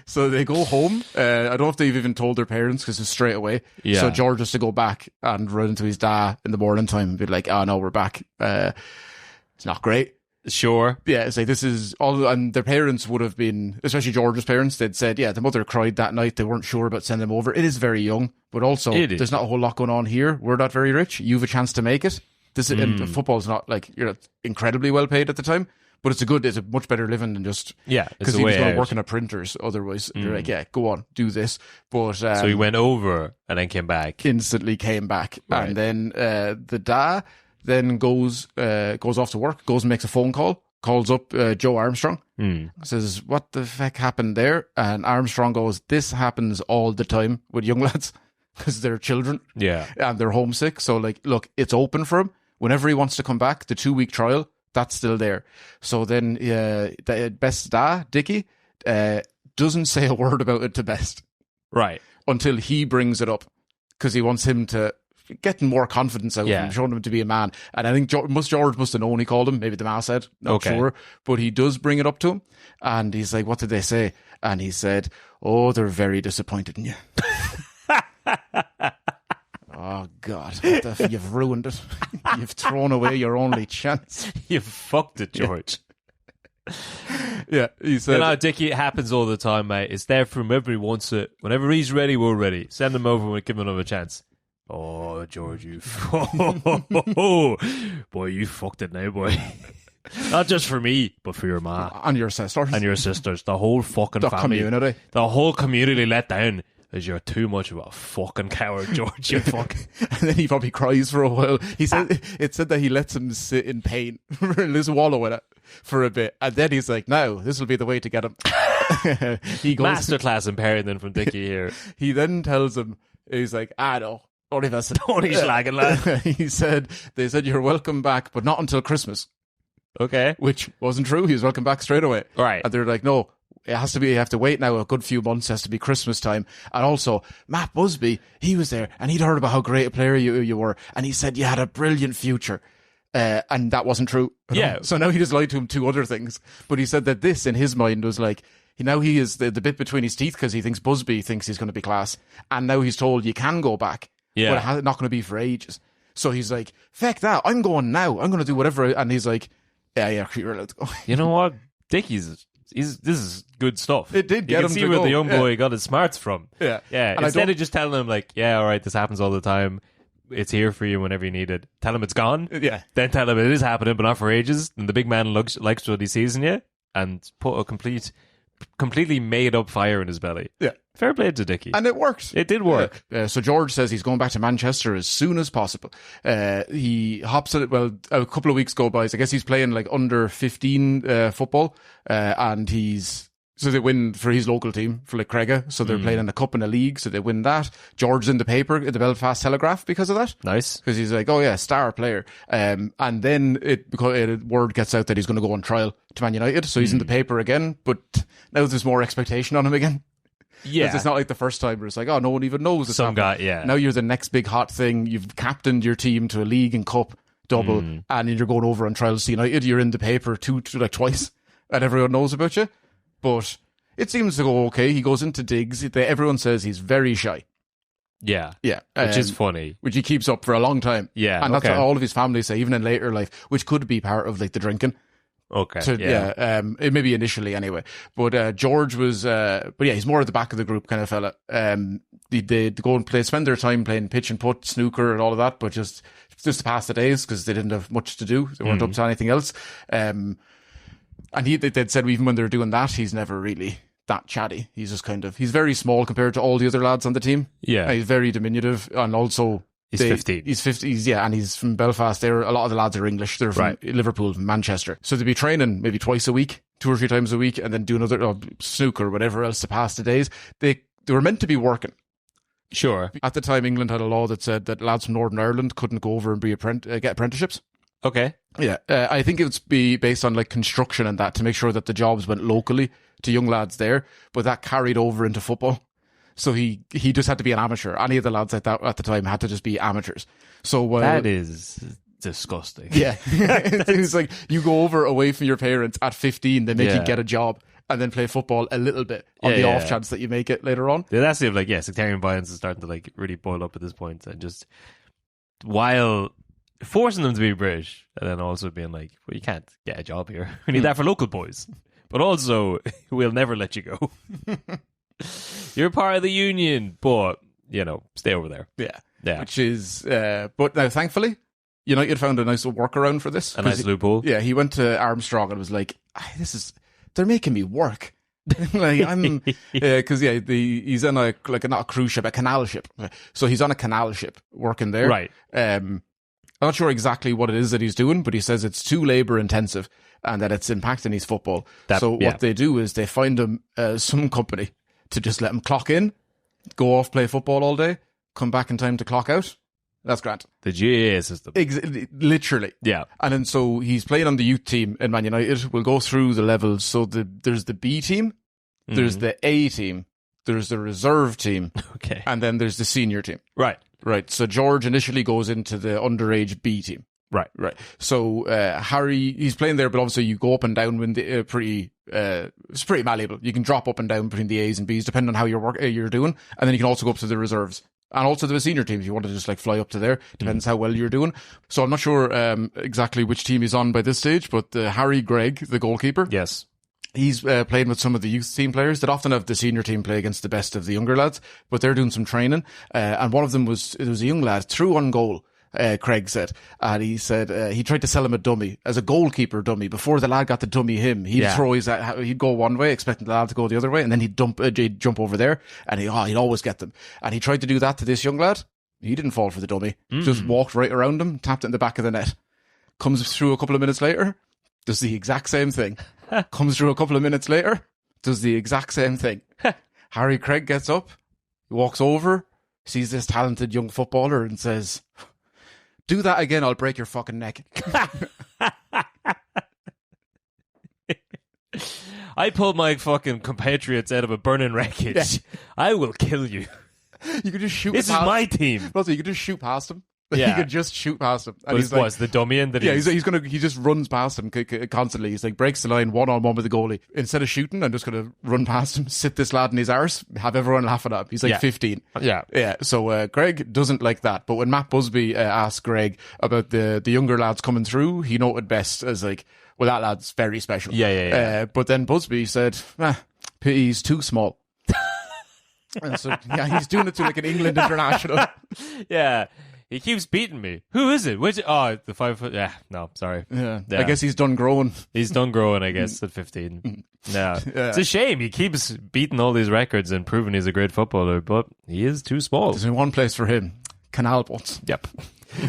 So they go home. I don't know if they've even told their parents because it's straight away. Yeah. So George has to go back and run into his dad in the morning time and be like, "Oh no, we're back." It's not great. Sure. Yeah, it's like this is all, and their parents would have been, especially George's parents, they'd said, yeah, the mother cried that night. They weren't sure about sending them over. It is very young, but also there's not a whole lot going on here. We're not very rich. You have a chance to make it. This and football's not like you're not incredibly well paid at the time, but it's a much better living than just because he was going to work in a printers. Otherwise, you're like, yeah, go on, do this. But so he went over and then came back. Instantly came back, and then the dad then goes off to work, goes and makes a phone call, calls up Joe Armstrong, says, "What the heck happened there?" And Armstrong goes, "This happens all the time with young lads because they're children, and they're homesick. So like, look, it's open for him." Whenever he wants to come back, the 2-week trial, that's still there. So then Best's dad, Dickie, doesn't say a word about it to Best. Right. Until he brings it up because he wants him to get more confidence out of him, showing him to be a man. And I think George must have known he called him. Maybe the man said, not sure. But he does bring it up to him. And he's like, "What did they say?" And he said, "Oh, they're very disappointed in you." Oh God, you've ruined it. You've thrown away your only chance. You fucked it, George. Yeah, he said. You know, Dickie, it happens all the time, mate. It's there for whoever he wants it. Whenever he's ready, we're ready. Send him over and give him another chance. Oh, George, boy, you fucked it now, boy. Not just for me, but for your ma. And your sisters. And your sisters. The whole fucking family. Community. The whole community let down. As you're too much of a fucking coward, George. You fuck. And then he probably cries for a while. He said it said that he lets him sit in pain, just wallow in it for a bit, and then he's like, "Now this will be the way to get him." He goes masterclass in parenting from Dickie here. He then tells him, he's like, no, only listen, only slagging, lad. They said you're welcome back, but not until Christmas. Okay, which wasn't true. He was welcome back straight away. Right, and they're like, no. It has to be, you have to wait now a good few months. It has to be Christmas time. And also, Matt Busby, he was there and he'd heard about how great a player you were. And he said you had a brilliant future. And that wasn't true. Yeah. So now he just lied to him 2 other things. But he said that this, in his mind, was like, now he is the bit between his teeth because he thinks Busby thinks he's going to be class. And now he's told you can go back. Yeah. But it's not going to be for ages. So he's like, feck that. I'm going now. I'm going to do whatever. And he's like, yeah, you're allowed to go. You know what? Dickie's... this is good stuff. It did get you him can see to where go. the young boy got his smarts from. Yeah. And instead of just telling him, like, yeah, all right, this happens all the time. It's here for you whenever you need it. Tell him it's gone. Yeah. Then tell him it is happening, but not for ages. And the big man likes what he sees in you. And put a completely made up fire in his belly. Yeah. Fair play to Dickie. And it worked. It did work. So George says he's going back to Manchester as soon as possible. He hops at it. Well, a couple of weeks go by. So I guess he's playing like under 15 football. And so they win for his local team, for like Craiga. So they're playing in a cup and a league. So they win that. George's in the paper, the Belfast Telegraph, because of that. Nice. Because he's like, oh yeah, star player. And then word gets out that he's going to go on trial to Man United. So he's in the paper again. But now there's more expectation on him again. Yeah. It's not like the first time where it's like, oh, no one even knows it's some happening. guy, yeah. Now you're the next big hot thing. You've captained your team to a league and cup double, and then you're going over on trials to United. You're in the paper twice, and everyone knows about you. But it seems to go okay. He goes into digs. Everyone says he's very shy. Yeah. Yeah. Which is funny. Which he keeps up for a long time. Yeah. And that's what all of his family say, even in later life, which could be part of like the drinking. Okay. It maybe initially anyway. But George was, he's more at the back of the group kind of fella. They go and spend their time playing pitch and putt, snooker, and all of that, but just to pass the days because they didn't have much to do. They weren't up to anything else. And they'd said even when they're doing that, he's never really that chatty. He's just he's very small compared to all the other lads on the team. Yeah. He's very diminutive, and also. He's 15. He's 50. And he's from Belfast. A lot of the lads are English. They're from Liverpool, from Manchester. So they'd be training maybe twice a week, 2 or 3 times a week, and then do another snooker or whatever else to pass the days. They were meant to be working. Sure. At the time, England had a law that said that lads from Northern Ireland couldn't go over and get apprenticeships. Okay. Yeah. I think it would be based on like construction and that to make sure that the jobs went locally to young lads there, but that carried over into football. So he just had to be an amateur. Any of the lads at the time had to just be amateurs. So that is disgusting. Yeah. It's like you go over away from your parents at 15, they make you get a job and then play football a little bit on the off chance that you make it later on. Yeah, that's it. Like, sectarian violence is starting to like really boil up at this point, and just while forcing them to be British, and then also being like, well, you can't get a job here. We need that for local boys, but also we'll never let you go. You're part of the union, but stay over there. Yeah. Which is, but now thankfully, United found a nice little workaround for this. A nice loophole. Yeah, he went to Armstrong and was like, they're making me work. Like because he's on not a cruise ship, a canal ship. So he's on a canal ship working there. Right. I'm not sure exactly what it is that he's doing, but he says it's too labour intensive and that it's impacting his football. What they do is they find him some company to just let him clock in, go off, play football all day, come back in time to clock out. That's grand. The GAA system. Literally. Yeah. And then so he's playing on the youth team in Man United. We'll go through the levels. So there's the B team, there's the A team, there's the reserve team, okay, and then there's the senior team. Right. So George initially goes into the underage B team. Right. So Harry, he's playing there, but obviously you go up and down when it's pretty malleable. You can drop up and down between the A's and B's depending on how you're doing, and then you can also go up to the reserves. And also the senior team, if you want to just like fly up to there, depends how well you're doing. So I'm not sure exactly which team he's on by this stage, but Harry Gregg, the goalkeeper. Yes. He's playing with some of the youth team players that often have the senior team play against the best of the younger lads, but they're doing some training. And one of them was a young lad, threw on goal. Craig said, and he said he tried to sell him a dummy as a goalkeeper dummy. Before the lad got to dummy him, he'd throw he'd go one way, expecting the lad to go the other way, and then he'd jump over there, and he'd always get them. And he tried to do that to this young lad. He didn't fall for the dummy. Just walked right around him, tapped it in the back of the net. Comes through a couple of minutes later, does the exact same thing. Comes through a couple of minutes later, does the exact same thing. Harry Craig gets up, walks over, sees this talented young footballer, and says, "Do that again, I'll break your fucking neck." I pulled my fucking compatriots out of a burning wreckage. Yeah. I will kill you. You could just shoot This is my team. Also, you could just shoot past him. Yeah. You could just shoot past him. And but what's the dummy in that? Yeah, he just runs past him constantly. He's like, breaks the line one-on-one with the goalie. Instead of shooting, I'm just going to run past him, sit this lad in his arse, have everyone laughing at him. He's like 15. Yeah. So Greg doesn't like that. But when Matt Busby asked Greg about the younger lads coming through, he noted best as like, well, that lad's very special. Yeah. But then Busby said, pity he's too small. And so, he's doing it to like an England international. Yeah. He keeps beating me. Who is it? Which? Oh, the 5 foot. Yeah, no, sorry. Yeah. I guess he's done growing. He's done growing, I guess, at 15. Yeah. It's a shame. He keeps beating all these records and proving he's a great footballer, but he is too small. There's only one place for him. Canal boats. Yep.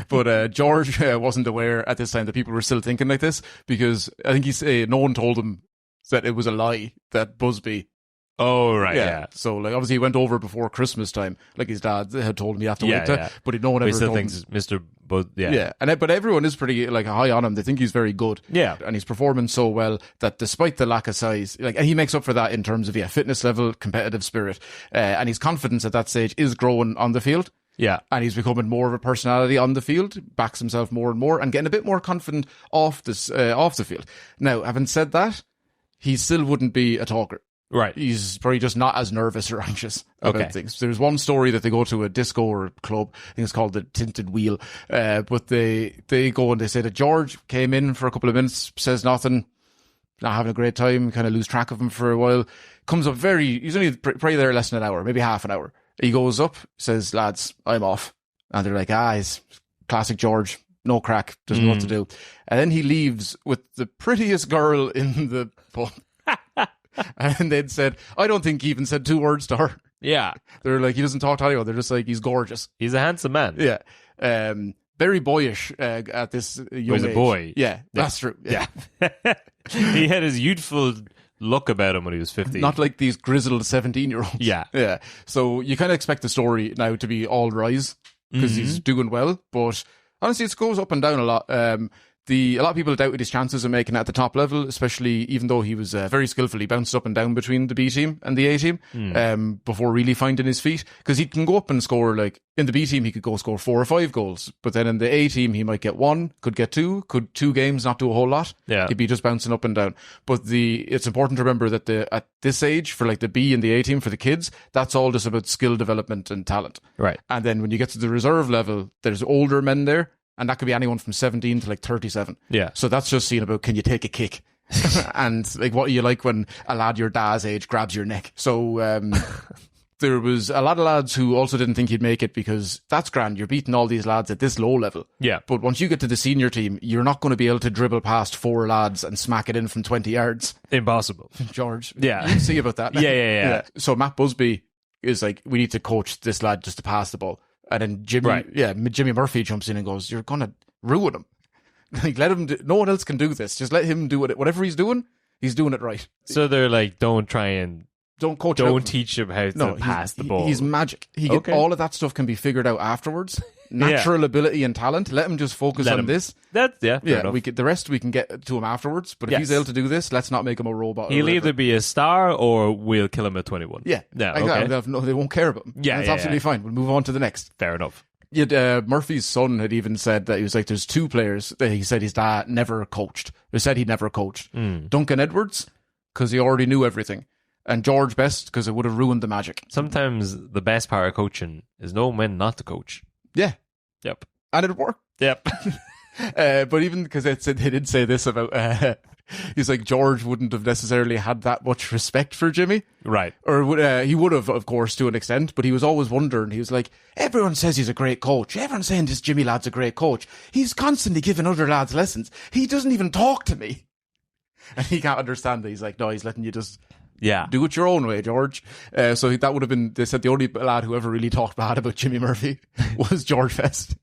But George wasn't aware at this time that people were still thinking like this, because I think no one told him that it was a lie that Busby. Oh, right, yeah. So, like, obviously he went over before Christmas time, like his dad had told him you have to wait to, but no one ever still told thinks him. Mr. Buzz, yeah. Yeah, but everyone is pretty, like, high on him. They think he's very good. Yeah. And he's performing so well that despite the lack of size, like, and he makes up for that in terms of, fitness level, competitive spirit, and his confidence at that stage is growing on the field. Yeah. And he's becoming more of a personality on the field, backs himself more and more, and getting a bit more confident off the field. Now, having said that, he still wouldn't be a talker. Right. He's probably just not as nervous or anxious about things. There's one story that they go to a disco or a club, I think it's called the Tinted Wheel, but they go and they say that George came in for a couple of minutes, says nothing, not having a great time, kind of lose track of him for a while, comes up he's only probably there less than an hour, maybe half an hour. He goes up, says, "Lads, I'm off." And they're like, he's classic George, no crack, doesn't know what to do. And then he leaves with the prettiest girl in the pub. And they'd said, I don't think he even said 2 words to her. Yeah. They're like, he doesn't talk to anyone. They're just like, he's gorgeous. He's a handsome man. Yeah. Very boyish at this young age. He was a boy. Yeah, that's true. Yeah. He had his youthful look about him when he was 15. Not like these grizzled 17-year-olds. Yeah. Yeah. So you kind of expect the story now to be all rise because he's doing well. But honestly, it goes up and down a lot. A lot of people doubted his chances of making it at the top level, especially even though he was very skillful. He bounced up and down between the B team and the A team before really finding his feet. Because he can go up and score, like, in the B team, he could go score 4 or 5 goals. But then in the A team, he might get 1, could get 2, could 2 games not do a whole lot. Yeah. He'd be just bouncing up and down. But it's important to remember that at this age, for like the B and the A team, for the kids, that's all just about skill development and talent. Right. And then when you get to the reserve level, there's older men there. And that could be anyone from 17 to like 37. Yeah. So that's just seeing about, can you take a kick? And like, what do you like when a lad your dad's age grabs your neck? So there was a lot of lads who also didn't think he'd make it, because that's grand. You're beating all these lads at this low level. Yeah. But once you get to the senior team, you're not going to be able to dribble past 4 lads and smack it in from 20 yards. Impossible. George. Yeah. You can see about that. Yeah. So Matt Busby is like, we need to coach this lad just to pass the ball. And then Jimmy Murphy jumps in and goes, "You're going to ruin him. Like, let him no one else can do this. Just let him do it. Whatever he's doing it right." So they're like, don't try and... Don't coach Don't teach him how to pass the ball. He's magic. All of that stuff can be figured out afterwards. Natural ability and talent. Let him just focus on this. Fair enough. The rest we can get to him afterwards. But if he's able to do this, let's not make him a robot. He'll either be a star or we'll kill him at 21. Yeah. Okay. They won't care about him. Yeah, that's absolutely fine. We'll move on to the next. Fair enough. Murphy's son had even said that he was like, there's 2 players that he said his dad never coached. He said he never coached. Duncan Edwards, because he already knew everything. and George best because it would have ruined the magic. Sometimes the best part of coaching is knowing when not to coach. Yeah. Yep. And it worked. Yep. But even because they did say this about, he's like, George wouldn't have necessarily had that much respect for Jimmy. Right. Or he would have, of course, to an extent, but he was always wondering. He was like, everyone says he's a great coach. Everyone's saying this Jimmy lad's a great coach. He's constantly giving other lads lessons. He doesn't even talk to me. And he can't understand that. He's like, no, he's letting you just do it your own way, George. So that would have been, they said, the only lad who ever really talked bad about Jimmy Murphy was George Best.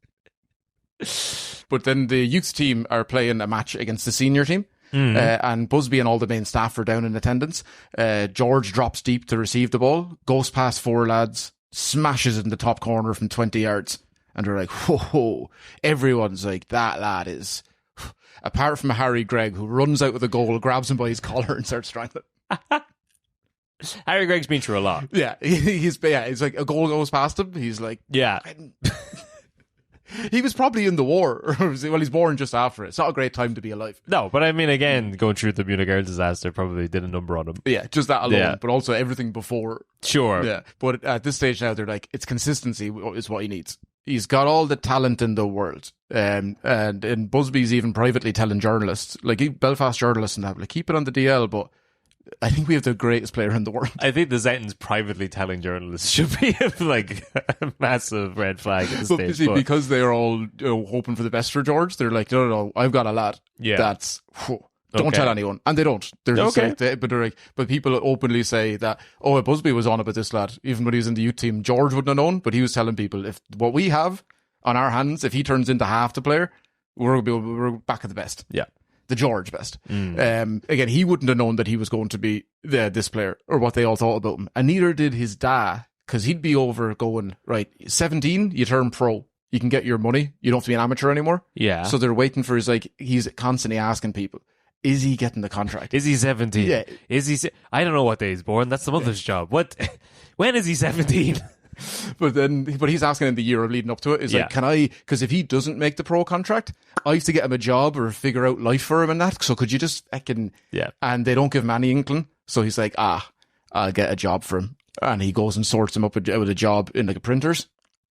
But then the youth team are playing a match against the senior team. And Busby and all the main staff are down in attendance. George drops deep to receive the ball, goes past 4 lads, smashes it in the top corner from 20 yards. And they're like, whoa. Everyone's like, that lad is... Apart from Harry Gregg, who runs out with the goal, grabs him by his collar and starts strangling. Harry Gregg's been through a lot. Yeah, he's like, a goal goes past him. He's like... Yeah. He was probably in the war. Well, he's born just after it. It's not a great time to be alive. No, but I mean, again, going through the Munich air disaster probably did a number on him. Yeah, just that alone, but also everything before. Sure. Yeah, but at this stage now, they're like, it's consistency is what he needs. He's got all the talent in the world. And Busby's even privately telling journalists, like Belfast journalists and that, like, keep it on the DL, but I think we have the greatest player in the world. I think the sentence privately telling journalists should be like a massive red flag at this stage. See, because they're all hoping for the best for George, they're like, no, I've got a lad. Yeah. That's... Don't tell anyone. And they don't. They're just like, but people openly say that, Busby was on about this lad, even when he was in the youth team. George wouldn't have known, but he was telling people, if what we have on our hands, if he turns into half the player, we're back at the best. Yeah. The George Best. Again, he wouldn't have known that he was going to be this player or what they all thought about him. And neither did his dad, because he'd be over going, right, 17, you turn pro. You can get your money. You don't have to be an amateur anymore. Yeah. So they're waiting for he's constantly asking people, is he getting the contract? Is he 17? Yeah. Is he? I don't know what day he's born. That's the mother's job. What? When is he 17? But he's asking in the year leading up to it, like, can I, because if he doesn't make the pro contract, I have to get him a job or figure out life for him and that. So could you just, and they don't give him any inkling. So he's like, I'll get a job for him. And he goes and sorts him up with a job in like a printers.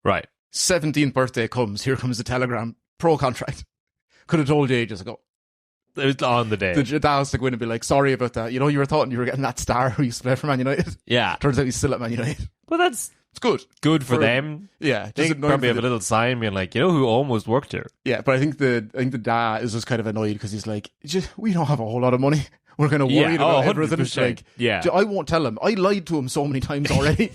Right. 17th birthday comes. Here comes the telegram. Pro contract. Could have told you ages ago. It was on the day. The dad has to go in and be like, sorry about that. You know, you were thought you were getting that star who used to play for Man United. Yeah. Turns out he's still at Man United. Well, it's good. Good for them. Yeah. They probably have a little sign being like, who almost worked here. Yeah, but I think the dad is just kind of annoyed because he's like, we don't have a whole lot of money. We're kind of worried about everything. Like, I won't tell him. I lied to him so many times already.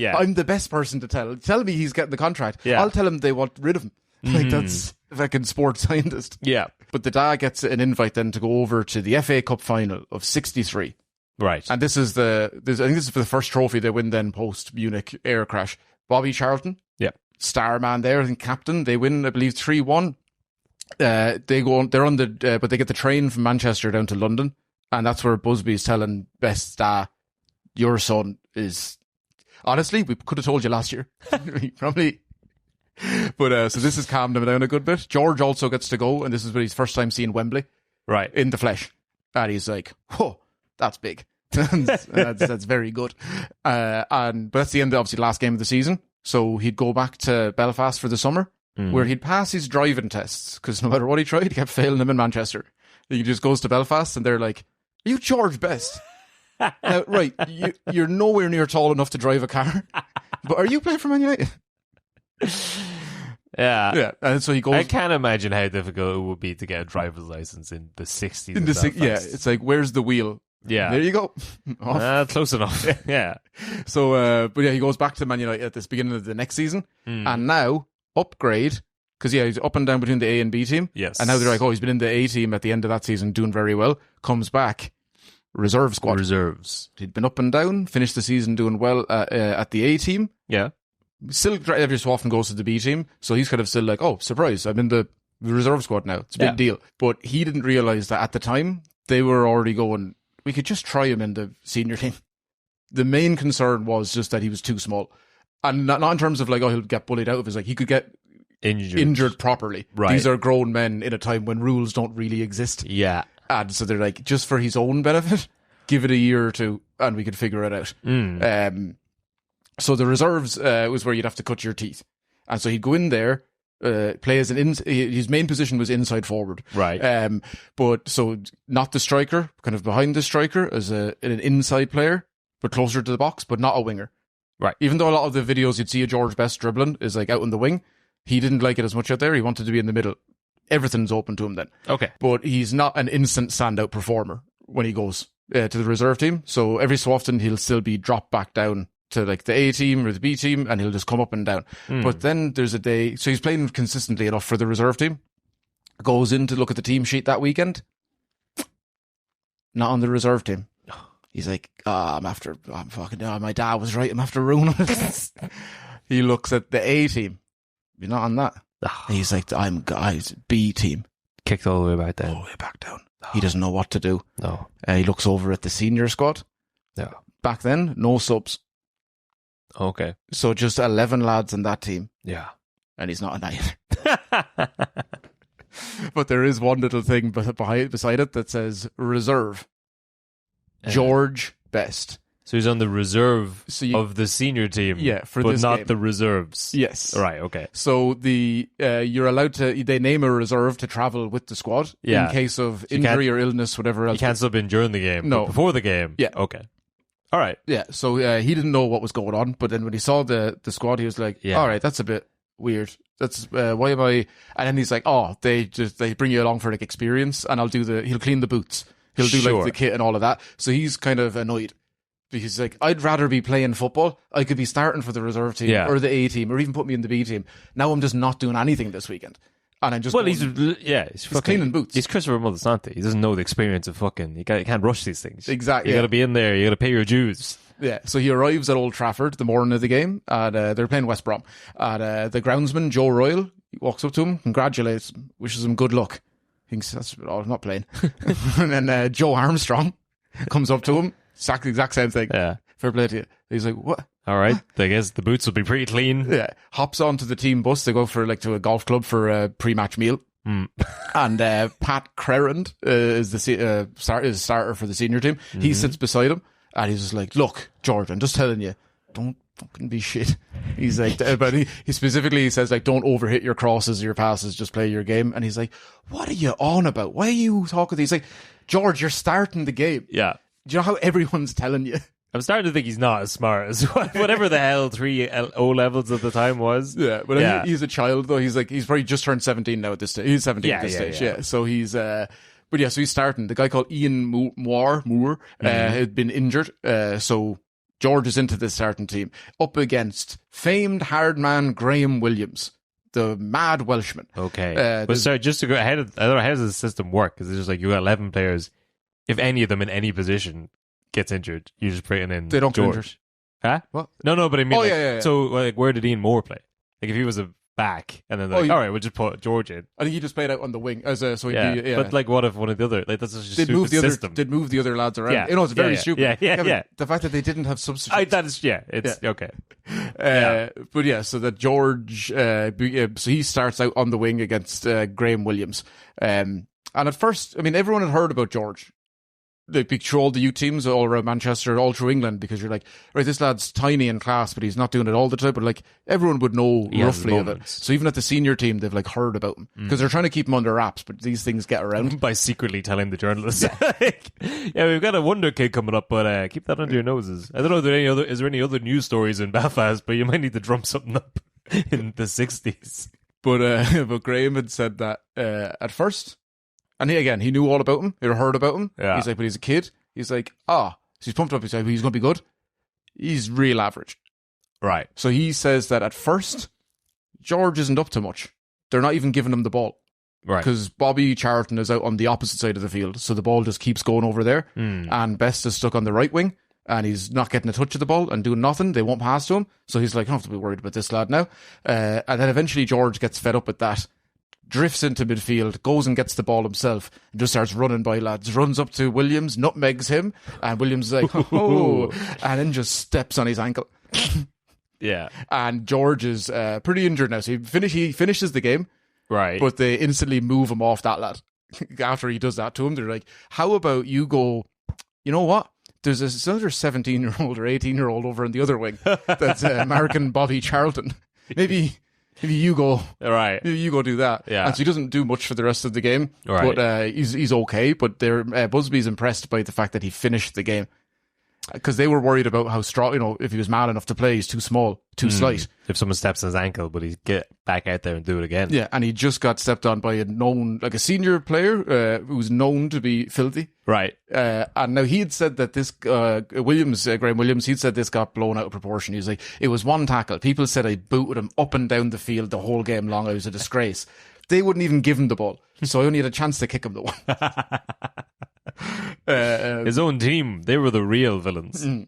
I'm the best person to tell. Tell me he's getting the contract. Yeah. I'll tell him they want rid of him. Like, that's fucking sports scientist. Yeah. But the dad gets an invite then to go over to the FA Cup final of 63. Right. And this is I think this is for the first trophy they win then post Munich air crash. Bobby Charlton. Yeah. Star man there, I think captain. They win, I believe, 3-1. They're on but they get the train from Manchester down to London. And that's where Busby's telling Best, your son is... Honestly, we could have told you last year. Probably... But so this has calmed him down a good bit. George also gets to go, and this is his first time seeing Wembley, right, in the flesh, and he's like, "Whoa, that's big, that's very good." But that's the end, obviously, the last game of the season. So he'd go back to Belfast for the summer, where he'd pass his driving tests because no matter what he tried, he kept failing them in Manchester. He just goes to Belfast, and they're like, "Are you George Best?" Now, right, you're nowhere near tall enough to drive a car, but are you playing for Man United? Yeah. And so he goes. I can't imagine how difficult it would be to get a driver's license in the 60s. It's like, where's the wheel? Yeah. There you go. Close enough. Yeah. So, but yeah, he goes back to Man United at the beginning of the next season, and now upgrade because he's up and down between the A and B team. Yes. And now they're like, he's been in the A team at the end of that season, doing very well. Comes back, reserve squad. Reserves. He'd been up and down, finished the season doing well at the A team. Yeah. Still every so often goes to the B team, so he's kind of still like, surprise, I'm in the reserve squad now. It's a big deal. But he didn't realise that at the time, they were already going, we could just try him in the senior team. The main concern was just that he was too small. And not in terms of like, he'll get bullied out of it. Like, he could get injured properly. Right. These are grown men in a time when rules don't really exist. Yeah. And so they're like, just for his own benefit, give it a year or two and we could figure it out. So the reserves was where you'd have to cut your teeth. And so he'd go in there, play as his main position was inside forward. Right. But so not the striker, kind of behind the striker as an inside player, but closer to the box, but not a winger. Right. Even though a lot of the videos you'd see of George Best dribbling is like out on the wing, he didn't like it as much out there. He wanted to be in the middle. Everything's open to him then. Okay. But he's not an instant standout performer when he goes to the reserve team. So every so often he'll still be dropped back down to like the A team or the B team, and he'll just come up and down. But then there's a day, so he's playing consistently enough for the reserve team. Goes in to look at the team sheet that weekend. Not on the reserve team. He's like, I'm fucking, my dad was right, I'm after ruining it. He looks at the A team. You're not on that. He's like, I'm guys, B team. Kicked all the way back down. All the way back down. He doesn't know what to do. No. He looks over at the senior squad. Yeah. Back then, no subs. Okay. So just 11 lads in that team. Yeah. And he's not an either. But there is one little thing beside it that says reserve. George Best. So he's on the reserve of the senior team. Yeah, for but this not game. the reserves. Yes. Right, okay. So you're allowed to, they name a reserve to travel with the squad in case of injury or illness, whatever else. You can't sub in during the game. No. But before the game. Yeah. Okay. All right. Yeah, so he didn't know what was going on, but then when he saw the squad, he was like, all right, that's a bit weird. That's why am I? And then he's like, they bring you along for like experience, and he'll clean the boots. He'll do like the kit and all of that. So he's kind of annoyed. Because he's like, I'd rather be playing football. I could be starting for the reserve team or the A team, or even put me in the B team. Now I'm just not doing anything this weekend. And I'm just he's cleaning boots. He's Christopher Moltisanti. He doesn't know the experience of fucking. You can't rush these things. Exactly. You got to be in there. You got to pay your dues. Yeah. So he arrives at Old Trafford the morning of the game, and they're playing West Brom. And the groundsman Joe Royal walks up to him, congratulates him, wishes him good luck. Thinks I'm not playing. And then Joe Armstrong comes up to him. Exact same thing. Yeah. Fair play to you. He's like, what? All right. I guess the boots will be pretty clean. Yeah. Hops onto the team bus. They go to a golf club for a pre-match meal. And Pat Crerand is the starter for the senior team. He sits beside him and he's just like, look, George, I'm just telling you, don't fucking be shit. He's like, but he specifically says like, don't overhit your crosses or your passes, just play your game. And he's like, what are you on about? Why are you talking? He's like, George, you're starting the game. Yeah. Do you know how everyone's telling you? I'm starting to think he's not as smart as whatever the hell 3 O levels at the time was. Yeah, but he's a child though. He's probably just turned 17 now at this stage. He's 17 at this stage. Yeah. So he's so he's starting. The guy called Ian Moore had been injured. So George is into the starting team up against famed hard man Graham Williams, the mad Welshman. Okay. But sorry, just to go ahead, I don't know how does the system work? Because it's just like you got 11 players. If any of them in any position gets injured, you just bring in they don't George. get injured. Huh? What? No, but I mean, yeah. So, like, where did Ian Moore play? Like, if he was a back, and then all right, we'll just put George in. I think he just played out on the wing as a. So But like, what if one of the other? Like, that's just did move the system. Did move the other lads around? Yeah, it's very stupid. Yeah. The fact that they didn't have substitutes. It's okay. But yeah, so that George, so he starts out on the wing against Graham Williams, and at first, I mean, everyone had heard about George. Like through all the youth teams all around Manchester, all through England, because you're like, right, this lad's tiny in class, but he's not doing it all the time. But like everyone would know roughly of it. So even at the senior team, they've like heard about him because they're trying to keep him under wraps. But these things get around by secretly telling the journalists. Yeah, we've got a wonder kid coming up, but keep that under your noses. I don't know. Is there any other news stories in Belfast? But you might need to drum something up in the 60s. But Graham had said that at first. And he knew all about him. He had heard about him. Yeah. He's like, but he's a kid. He's like, so he's pumped up. He's like, he's going to be good. He's real average. Right. So he says that at first, George isn't up to much. They're not even giving him the ball. Right. Because Bobby Charlton is out on the opposite side of the field. So the ball just keeps going over there. And Best is stuck on the right wing. And he's not getting a touch of the ball and doing nothing. They won't pass to him. So he's like, I don't have to be worried about this lad now. And then eventually George gets fed up with that. Drifts into midfield, goes and gets the ball himself, and just starts running by lads. Runs up to Williams, nutmegs him, and Williams is like, oh, and then just steps on his ankle. Yeah. And George is pretty injured now, so he finishes the game, right? But they instantly move him off that lad. After he does that to him, they're like, how about you go, you know what? there's another 17-year-old or 18-year-old over in the other wing. That's American Bobby Charlton. Maybe you go. Right. Maybe you go do that. Yeah. And so he doesn't do much for the rest of the game. Right. But he's okay. But Busby's impressed by the fact that he finished the game. Because they were worried about how strong, if he was man enough to play, he's too small, too slight. If someone steps on his ankle, but he'd get back out there and do it again. Yeah, and he just got stepped on by a senior player who's known to be filthy. Right. And now he had said that this, Graham Williams, he'd said this got blown out of proportion. He was like, it was one tackle. People said I booted him up and down the field the whole game long. I was a disgrace. They wouldn't even give him the ball. So I only had a chance to kick him the one. His own team, they were the real villains. And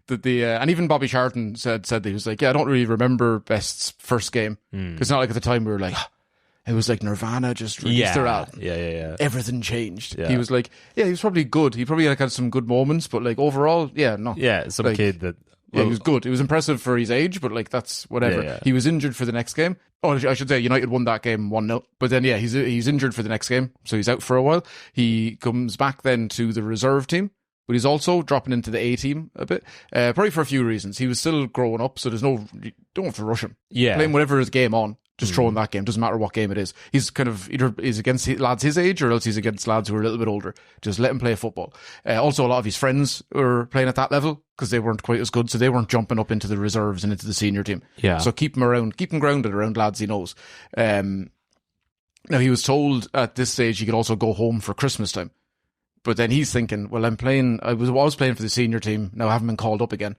even Bobby Charlton said that he was like, I don't really remember Best's first game because it's not like at the time we were like, it was like Nirvana just released their album. Yeah. Everything changed. Yeah. He was like, he was probably good. He probably had some good moments, but like overall, no. Yeah, some kid that. He was good. He was impressive for his age, but like that's whatever. Yeah. He was injured for the next game. Oh, I should say United won that game 1-0. But then he's injured for the next game, so he's out for a while. He comes back then to the reserve team, but he's also dropping into the A team a bit. Probably for a few reasons. He was still growing up, so you don't have to rush him. Yeah. Playing whatever his game on. Just throwing that game. Doesn't matter what game it is. He's kind of either he's against lads his age or else he's against lads who are a little bit older. Just let him play football. Also, a lot of his friends were playing at that level because they weren't quite as good, so they weren't jumping up into the reserves and into the senior team. Yeah. So keep him grounded around lads he knows. Now, he was told at this stage he could also go home for Christmas time. But then he's thinking, well, I was playing for the senior team. Now I haven't been called up again.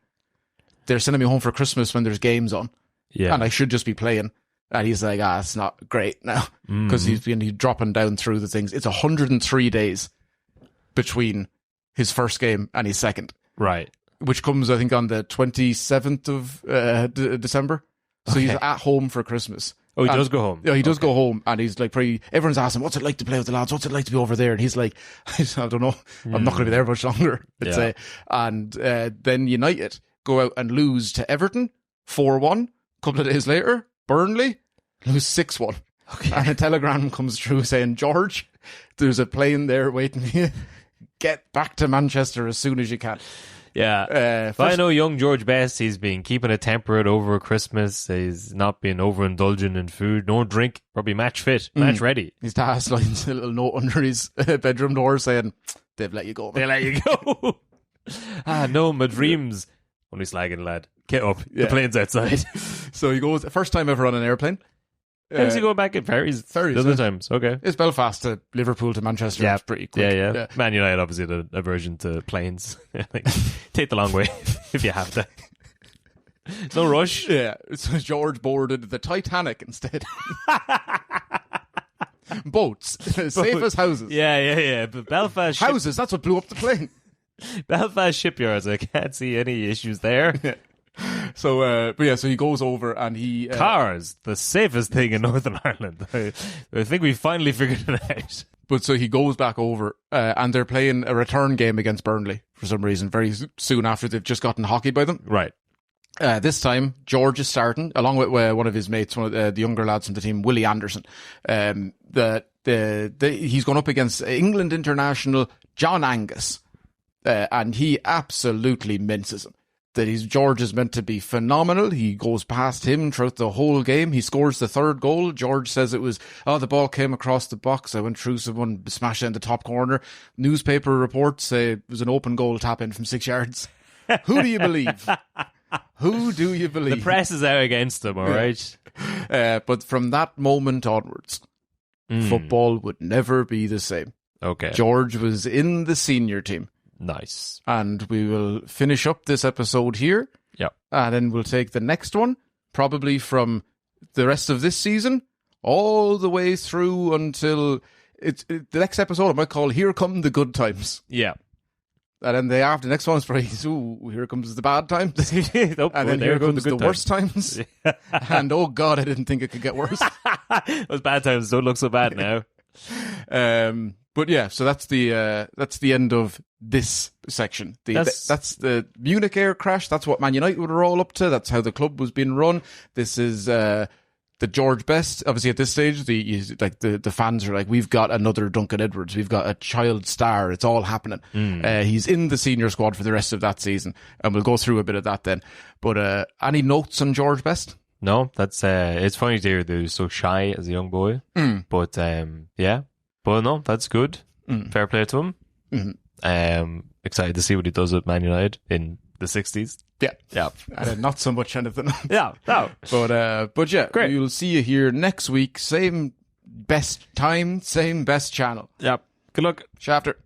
They're sending me home for Christmas when there's games on. Yeah. And I should just be playing. And he's like, it's not great now because he's dropping down through the things. It's 103 days between his first game and his second. Right. Which comes, I think, on the 27th of December. So he's at home for Christmas. Oh, he does go home? Yeah, he does go home. And he's like, everyone's asking, what's it like to play with the lads? What's it like to be over there? And he's like, I don't know. I'm not going to be there much longer. And then United go out and lose to Everton 4-1. A couple of days later, Burnley lose 6-1. Okay. And a telegram comes through saying, George, there's a plane there waiting for you. Get back to Manchester as soon as you can. Yeah. I know young George Best, he's been keeping it temperate over Christmas. He's not been overindulgent in food. No drink. Probably match fit. Match ready. His dad slides a little note under his bedroom door saying, they've let you go. They let you go. No, my dreams. Only slagging, lad. Get up. The plane's outside. So he goes, first time ever on an airplane. How's he going back in ferries? Ferries. The other times, okay. It's Belfast to Liverpool to Manchester. Yeah. It's pretty quick. Yeah. Man United obviously had an aversion to planes. Take the long way if you have to. No rush. Yeah. So George boarded the Titanic instead. Boats. Safe as houses. Yeah. But Belfast houses, that's what blew up the plane. Belfast shipyards, I can't see any issues there. Yeah. So, so he goes over and he... Cars, the safest thing in Northern Ireland. I think we finally figured it out. But so he goes back over and they're playing a return game against Burnley for some reason, very soon after they've just gotten hockeyed by them. Right. This time, George is starting, along with one of his mates, one of the younger lads from the team, Willie Anderson. He's gone up against England international John Angus. And he absolutely minces him. George is meant to be phenomenal. He goes past him throughout the whole game. He scores the third goal. George says it was, the ball came across the box. I went through someone, smashed it in the top corner. Newspaper reports say it was an open goal tap in from 6 yards. Who do you believe? Who do you believe? The press is out against him, all right? But from that moment onwards, football would never be the same. Okay. George was in the senior team. Nice. And we will finish up this episode here. Yeah. And then we'll take the next one, probably from the rest of this season, all the way through until the next episode I might call Here Come the Good Times. Yeah. And then the next one is probably, here comes the bad times. Nope, and then here comes the worst times. And oh God, I didn't think it could get worse. Those bad times don't look so bad now. But yeah, so that's the end of this section. That's the Munich air crash. That's what Man United were all up to. That's how the club was being run. This is the George Best, obviously at this stage, the fans are like, we've got another Duncan Edwards, we've got a child star, it's all happening. He's in the senior squad for the rest of that season, and we'll go through a bit of that then. But any notes on George Best? No, that's it's funny to hear that he was so shy as a young boy. But yeah, but no, that's good. Fair play to him. Excited to see what he does at Man United in the 60s. Yeah. And not so much anything else. Yeah, no. But yeah, great. We'll see you here next week. Same best time, same best channel. Yeah. Good luck. Shafter.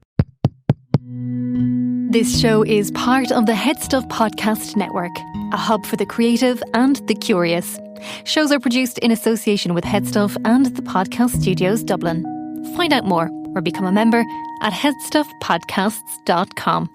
This show is part of the Head Stuff Podcast Network, a hub for the creative and the curious. Shows are produced in association with Head Stuff and the Podcast Studios Dublin. Find out more or become a member at headstuffpodcasts.com.